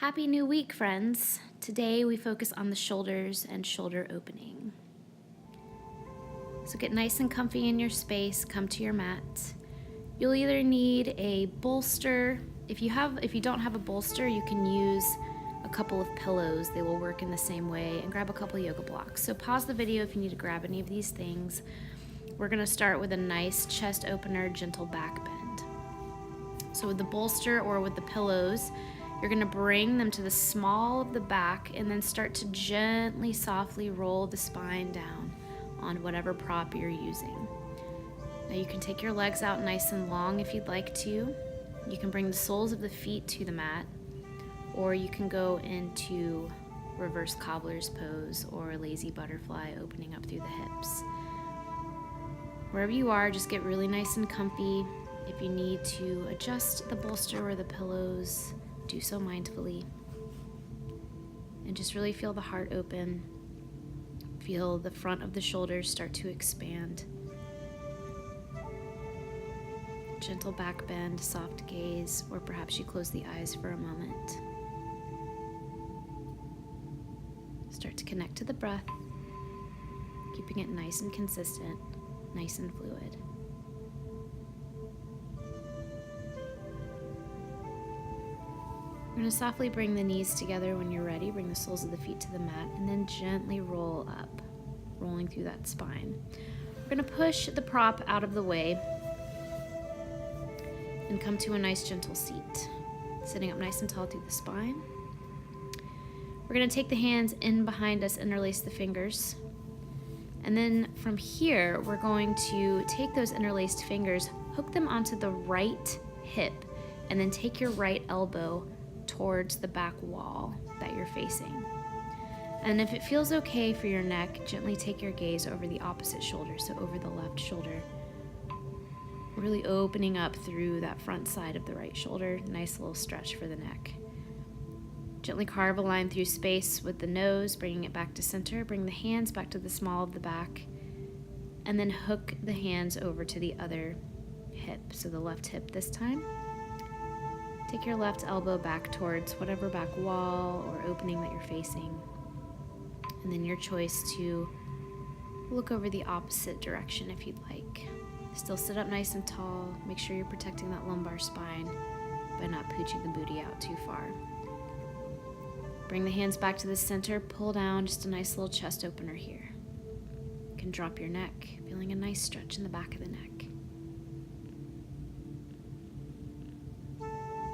Happy new week, friends. Today we focus on the shoulders and shoulder opening. So get nice and comfy in your space, come to your mat. You'll either need a bolster. If you don't have a bolster, you can use a couple of pillows. They will work in the same way, and grab a couple yoga blocks. So pause the video if you need to grab any of these things. We're gonna start with a nice chest opener, gentle back bend. So with the bolster or with the pillows, you're gonna bring them to the small of the back and then start to gently, softly roll the spine down on whatever prop you're using. Now you can take your legs out nice and long if you'd like to. You can bring the soles of the feet to the mat, or you can go into reverse cobbler's pose or lazy butterfly, opening up through the hips. Wherever you are, just get really nice and comfy. If you need to adjust the bolster or the pillows, do so mindfully. And just really feel the heart open. Feel the front of the shoulders start to expand. Gentle back bend, soft gaze, or perhaps you close the eyes for a moment. Start to connect to the breath, keeping it nice and consistent, nice and fluid. We're going to softly bring the knees together when you're ready. Bring the soles of the feet to the mat and then gently roll up, rolling through that spine. We're going to push the prop out of the way and come to a nice gentle seat. Sitting up nice and tall through the spine. We're going to take the hands in behind us, interlace the fingers. And then from here, we're going to take those interlaced fingers, hook them onto the right hip, and then take your right elbow towards the back wall that you're facing. And if it feels okay for your neck, gently take your gaze over the opposite shoulder, so over the left shoulder. Really opening up through that front side of the right shoulder. Nice little stretch for the neck. Gently carve a line through space with the nose, bringing it back to center. Bring the hands back to the small of the back, and then hook the hands over to the other hip, so the left hip this time. Take your left elbow back towards whatever back wall or opening that you're facing. And then your choice to look over the opposite direction if you'd like. Still sit up nice and tall. Make sure you're protecting that lumbar spine by not pooching the booty out too far. Bring the hands back to the center, pull down, just a nice little chest opener here. You can drop your neck, feeling a nice stretch in the back of the neck.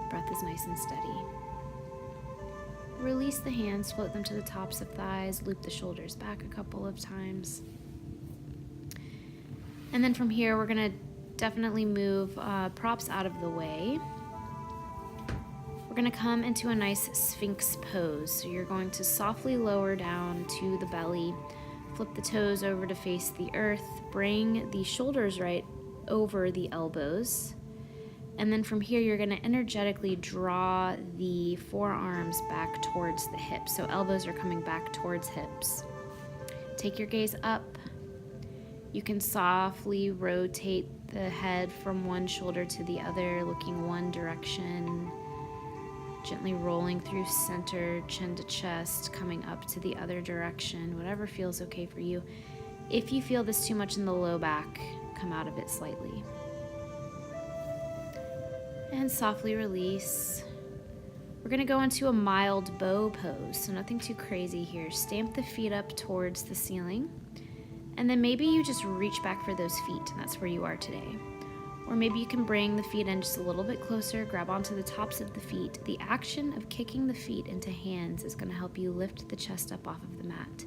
Breath is nice and steady. Release the hands, float them to the tops of thighs, loop the shoulders back a couple of times. And then from here, we're gonna definitely move props out of the way. We're gonna come into a nice Sphinx pose. So you're going to softly lower down to the belly, flip the toes over to face the earth, bring the shoulders right over the elbows. And then from here, you're gonna energetically draw the forearms back towards the hips. So elbows are coming back towards hips. Take your gaze up. You can softly rotate the head from one shoulder to the other, looking one direction. Gently rolling through center, chin to chest, coming up to the other direction, whatever feels okay for you. If you feel this too much in the low back, come out of it slightly. And softly release. We're gonna go into a mild bow pose, so nothing too crazy here. Stamp the feet up towards the ceiling, and then maybe you just reach back for those feet, and that's where you are today. Or maybe you can bring the feet in just a little bit closer, grab onto the tops of the feet. The action of kicking the feet into hands is gonna help you lift the chest up off of the mat.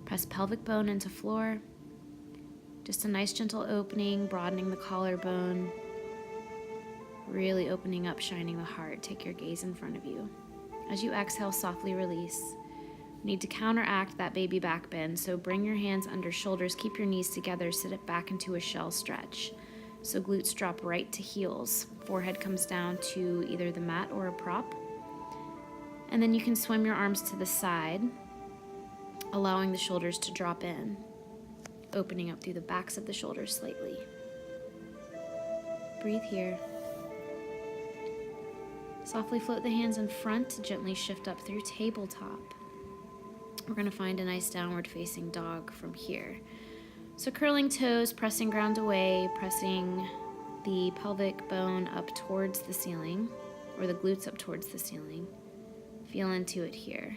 Press pelvic bone into floor. Just a nice gentle opening, broadening the collarbone. Really opening up, shining the heart. Take your gaze in front of you. As you exhale, softly release. You need to counteract that baby back bend, so bring your hands under shoulders, keep your knees together, sit it back into a shell stretch. So glutes drop right to heels. Forehead comes down to either the mat or a prop. And then you can swim your arms to the side, allowing the shoulders to drop in, opening up through the backs of the shoulders slightly. Breathe here. Softly float the hands in front, gently shift up through tabletop. We're going to find a nice downward facing dog from here. So curling toes, pressing ground away, pressing the pelvic bone up towards the ceiling, or the glutes up towards the ceiling. Feel into it here.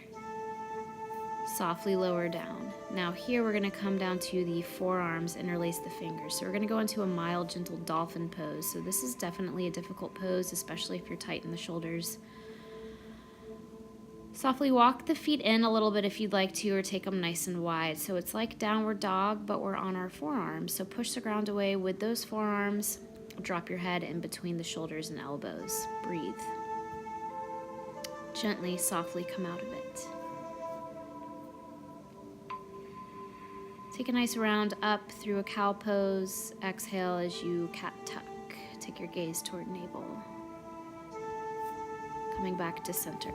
Softly lower down. Now here we're going to come down to the forearms, interlace the fingers. So we're going to go into a mild, gentle dolphin pose. So this is definitely a difficult pose, especially if you're tight in the shoulders. Softly walk the feet in a little bit if you'd like to, or take them nice and wide. So it's like downward dog, but we're on our forearms. So push the ground away with those forearms. Drop your head in between the shoulders and elbows. Breathe. Gently, softly come out of it. Take a nice round up through a cow pose. Exhale as you cat tuck. Take your gaze toward navel. Coming back to center.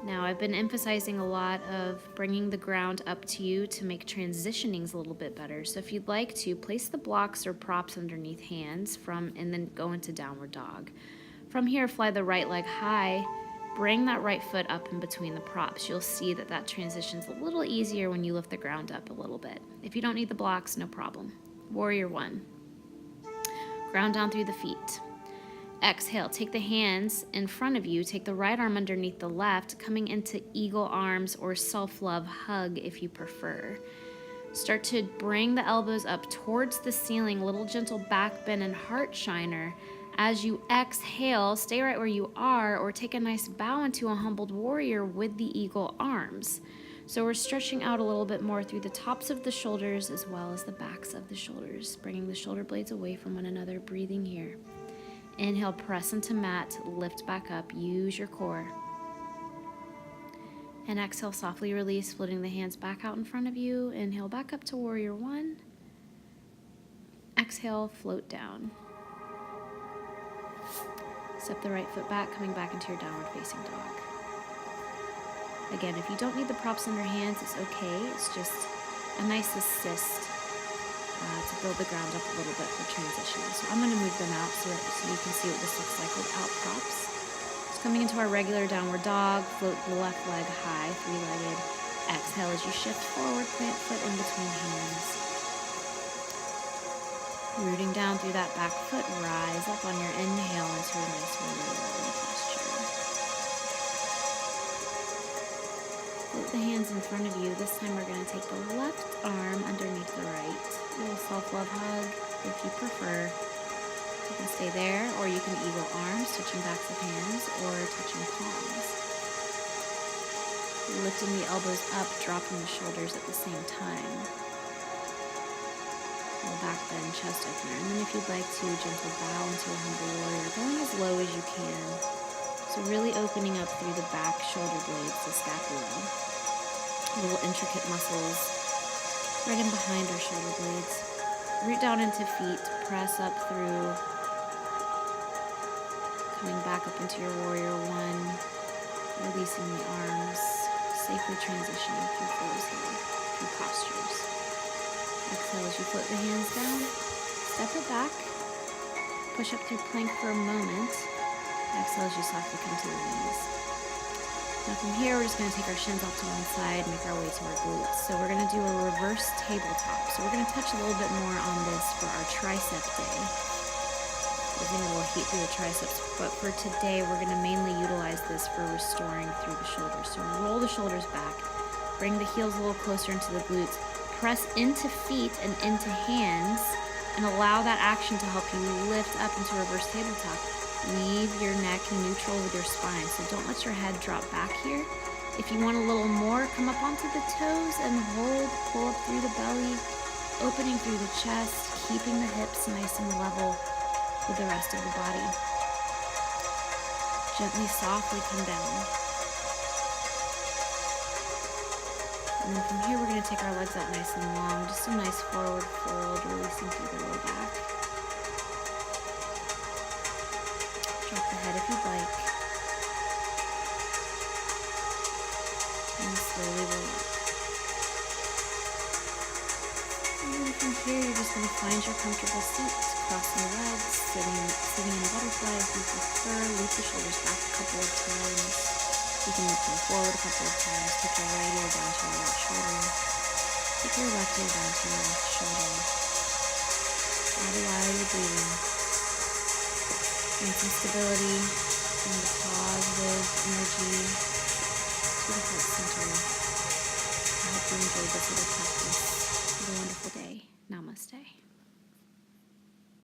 Now, I've been emphasizing a lot of bringing the ground up to you to make transitionings a little bit better. So if you'd like to, place the blocks or props underneath hands and then go into downward dog. From here, fly the right leg high. Bring that right foot up in between the props. You'll see that that transition's a little easier when you lift the ground up a little bit. If you don't need the blocks, no problem. Warrior one. Ground down through the feet. Exhale, take the hands in front of you, take the right arm underneath the left, coming into eagle arms or self-love hug if you prefer. Start to bring the elbows up towards the ceiling, little gentle back bend and heart shiner. As you exhale, stay right where you are or take a nice bow into a humbled warrior with the eagle arms. So we're stretching out a little bit more through the tops of the shoulders as well as the backs of the shoulders, bringing the shoulder blades away from one another, breathing here. Inhale, press into mat, lift back up, use your core. And exhale, softly release, floating the hands back out in front of you. Inhale, back up to warrior one. Exhale, float down. Step the right foot back, coming back into your downward facing dog. Again, if you don't need the props under hands, it's okay. It's just a nice assist to build the ground up a little bit for transition. So I'm going to move them out so you can see what this looks like without props. Just coming into our regular downward dog, float the left leg high, three-legged. Exhale as you shift forward, plant foot in between hands. Rooting down through that back foot, rise up on your inhale into a nice warrior one posture. Float the hands in front of you. This time we're going to take the left arm underneath the right. A little self-love hug if you prefer. You can stay there, or you can eagle arms, touching backs of hands, or touching palms. Lifting the elbows up, dropping the shoulders at the same time. Little back bend, chest opener. And then if you'd like to, gentle bow into a humble warrior, going as low as you can. So really opening up through the back shoulder blades, the scapula. Little intricate muscles right in behind our shoulder blades. Root down into feet, press up through, coming back up into your warrior one, releasing the arms, safely transitioning through flows here, through postures. Exhale as you float the hands down, step it back, push up through plank for a moment. Exhale as you softly come to the knees. Now from here, we're just going to take our shins off to one side, make our way to our glutes. So we're going to do a reverse tabletop. So we're going to touch a little bit more on this for our tricep day. Giving a little heat through the triceps. But for today, we're going to mainly utilize this for restoring through the shoulders. So roll the shoulders back, bring the heels a little closer into the glutes, press into feet and into hands, and allow that action to help you lift up into reverse tabletop. Leave your neck neutral with your spine, so don't let your head drop back here. If you want a little more, come up onto the toes and hold, pull up through the belly, opening through the chest, keeping the hips nice and level with the rest of the body. Gently, softly come down. And then from here, we're going to take our legs out nice and long, just a nice forward fold, releasing through the low back. Drop the head if you'd like. And slowly roll up. And then from here, you're just going to find your comfortable seat, crossing your legs, sitting in a butterfly if you prefer. Loop the shoulders back a couple of times. You can loop them forward a couple of times. Take your right ear down to your right shoulder. Take your left ear down to your left shoulder. All the while you're breathing. And some stability and positive energy to the heart center. I hope you enjoyed this little practice.